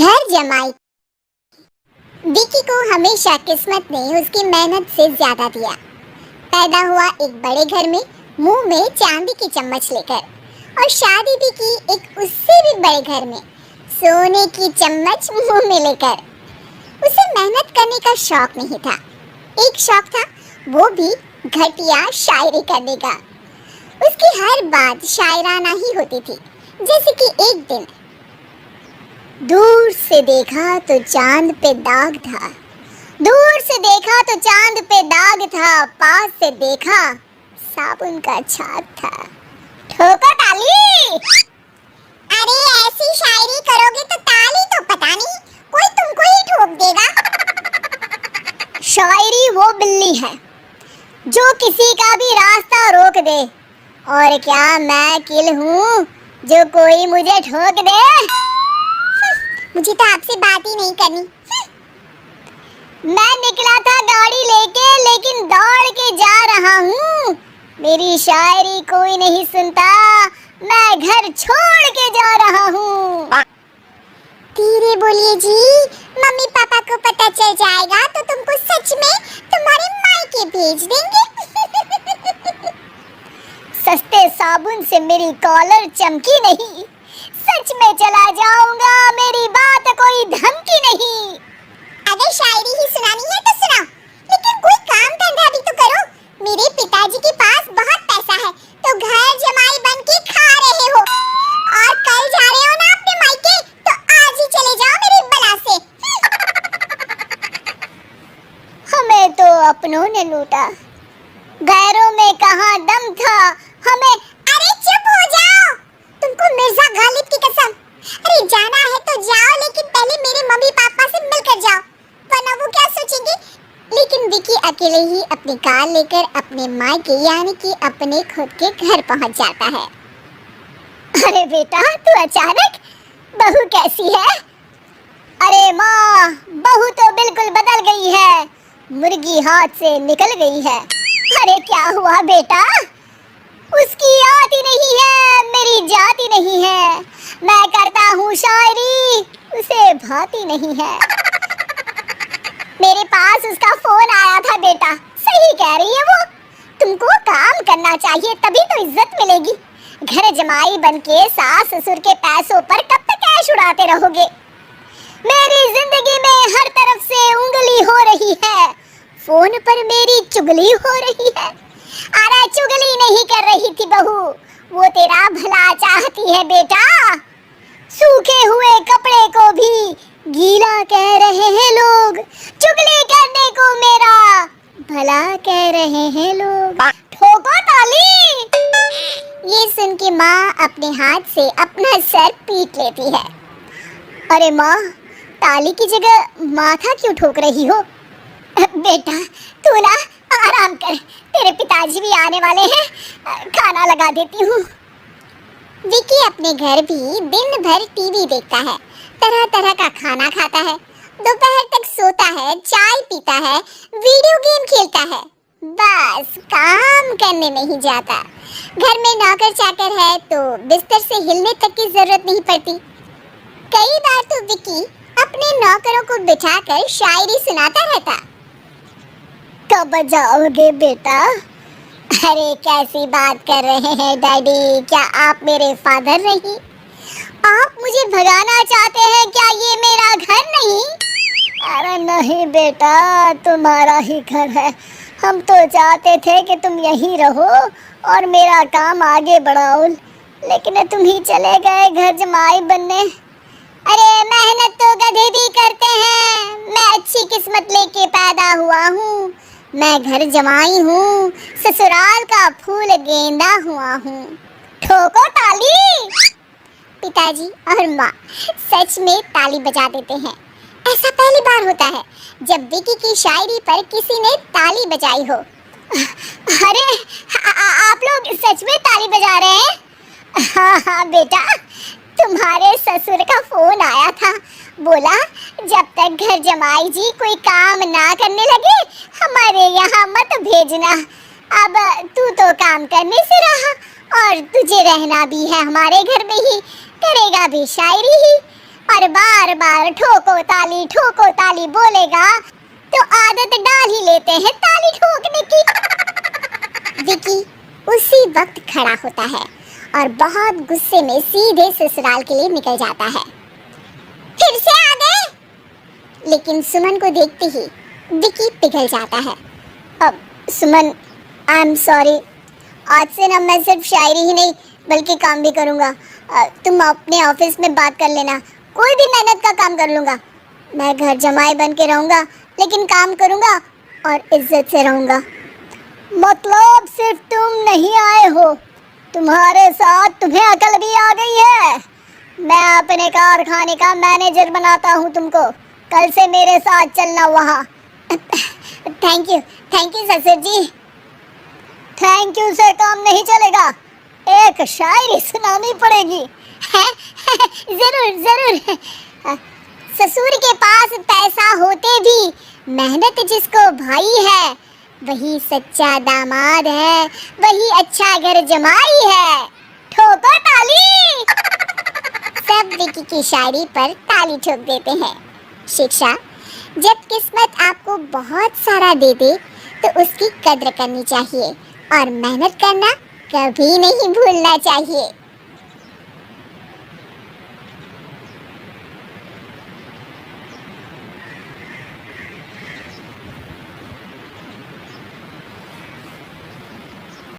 घर जमाई। विकी को हमेशा किस्मत ने उसकी मेहनत से ज्यादा दिया। पैदा हुआ एक बड़े घर में, मुंह में चांदी की चम्मच लेकर, और शादी भी की एक उससे भी बड़े घर में, सोने की चम्मच मुंह में लेकर। उसे मेहनत करने का शौक नहीं था। एक शौक था, वो भी घटिया शायरी करने का। उसकी हर बात शायराना ही होती थी। जैसे कि एक दिन, दूर से देखा तो चांद पे दाग था, दूर से देखा तो चांद पे दाग था, पास से देखा साबुन का छाप था। ठोको ताली। अरे ऐसी शायरी करोगे तो ताली तो पता नहीं कोई तुमको ही ठोक देगा। शायरी वो बिल्ली है जो किसी का भी रास्ता रोक दे, और क्या मैं किल हूँ जो कोई मुझे ठोक दे। मुझे तो आपसे बात ही नहीं करनी। मैं निकला था गाड़ी लेके, लेकिन दौड़ के जा रहा हूँ। मेरी शायरी कोई नहीं सुनता, मैं घर छोड़ के जा रहा हूँ। धीरे बोलिए जी, मम्मी पापा को पता चल जाएगा तो तुमको सच में तुम्हारे मायके भेज देंगे। सस्ते साबुन से मेरी कॉलर चमकी नहीं, सच में चला जाऊंगा, मेरी बात कोई धमकी नहीं। अगर शायरी ही सुनानी है तो सुनाओ, लेकिन कोई काम धंधा भी तो करो। मेरे पिताजी के पास बहुत पैसा है, तो घर जमाई बन के खा रहे हो, और कल जा रहे हो ना अपने मायके, तो आज ही चले जाओ मेरी बला से। हमें तो अपनों ने लूटा, गैरों में कहाँ दम था हमें। अरे चुप हो जाओ, तुमको मिर्जा गालिब की कसम। अरे जाना है तो जाओ, लेकिन पहले मेरे मम्मी पापा से मिलकर जाओ, वरना वो क्या सोचेंगे। लेकिन विकी अकेले ही अपनी कार लेकर अपने मायके यानी कि अपने खुद के घर पहुंच जाता है। अरे बेटा, तू अचानक, बहू कैसी है? अरे माँ, बहू तो बिल्कुल बदल गई है, मुर्गी हाथ से निकल गई है। अरे क्या हुआ बेटा? उसकी आती नहीं है, मेरी जाती नहीं है, मैं करता हूँ शायरी, उसे भाती नहीं है। मेरे पास उसका फोन आया था बेटा, सही कह रही है वो, तुमको काम करना चाहिए तभी तो इज्जत मिलेगी। घर जमाई बनके सास ससुर के पैसों पर कब तक ऐश उड़ाते रहोगे? मेरी जिंदगी में हर तरफ से उंगली हो रही है, फोन पर मेरी चुगली हो रही है। अरे चुगली नहीं कर रही थी बहू, वो तेरा भला चाहती है बेटा। सूखे हुए कपड़े को भी गीला कह रहे हैं लोग, चुगली करने को मेरा भला कह रहे हैं लोग। ठोको ताली। ये सुन के माँ अपने हाथ से अपना सर पीट लेती है। अरे माँ, ताली की जगह माथा क्यों ठोक रही हो? बेटा तू ना आराम कर, तेरे पिताजी भी आने वाले हैं, खाना लगा देती हूँ। विकी अपने घर भी दिन भर टीवी देखता है, तरह तरह का खाना खाता है, दोपहर तक सोता है, चाय पीता है, वीडियो गेम खेलता है, बस काम करने नहीं जाता। घर में नौकर चाकर है तो बिस्तर से हिलने तक की जरूरत नहीं पड़ती। कई बार तो विकी अपने नौकरों को बिठाकर शायरी सुनाता रहता। कब जाओगे बेटा? अरे कैसी बात कर रहे हैं डैडी, क्या आप मेरे फादर नहीं? आप मुझे भगाना चाहते हैं क्या? ये मेरा घर नहीं। अरे नहीं बेटा, तुम्हारा ही घर है, हम तो चाहते थे कि तुम यहीं रहो और मेरा काम आगे बढ़ाओ, लेकिन तुम ही चले गए घर जमाई बनने। अरे मेहनत तो गधे भी करते हैं, मैं अच्छी किस्मत लेके पैदा हुआ हूँ, मैं घर जमाई हूँ, ससुराल का फूल गेंदा हुआ हूँ। ठोको ताली। पिताजी और माँ सच में ताली बजा देते हैं। ऐसा पहली बार होता है जब विकी की शायरी पर किसी ने ताली बजाई हो। अरे आप लोग सच में ताली बजा रहे हैं? हाँ बेटा, तुम्हारे ससुर का फोन आया था, बोला जब तक घर जमाई जी कोई काम ना करने लगे हमारे यहाँ मत भेजना। अब तू तो काम करने से रहा और तुझे रहना भी है हमारे घर में ही, करेगा भी शायरी ही, और बार बार ठोको ताली बोलेगा तो आदत डाल ही लेते हैं ताली ठोकने की। विकी उसी वक्त खड़ा होता है और बहुत गुस्से में सीधे ससुराल के लिए निकल जाता है। फिर से आ गए। लेकिन सुमन को देखते ही विकी पिघल जाता है। अब सुमन, आई एम सॉरी, आज से ना मैं सिर्फ शायरी ही नहीं बल्कि काम भी करूँगा। तुम अपने ऑफिस में बात कर लेना, कोई भी मेहनत का काम कर लूँगा। मैं घर जमाई बन के रहूँगा लेकिन काम करूँगा और इज्जत से रहूँगा। मतलब सिर्फ तुम नहीं आए हो, तुम्हारे साथ तुम्हें अकल भी आ गई है। मैं अपने कारखाने का मैनेजर बनाता हूँ तुमको, कल से मेरे साथ चलना वहाँ। थैंक यू ससुर जी। थैंक यू से काम नहीं चलेगा, एक शायरी सुनानी पड़ेगी। जरूर। ससुर के पास पैसा होते भी मेहनत जिसको भाई है वही सच्चा दामाद है, वही अच्छा घर जमाई है। ठोको ताली। सब विकी की शायरी पर ताली ठोक देते हैं। शिक्षा, जब किस्मत आपको बहुत सारा दे दे तो उसकी कद्र करनी चाहिए और मेहनत करना कभी नहीं भूलना चाहिए।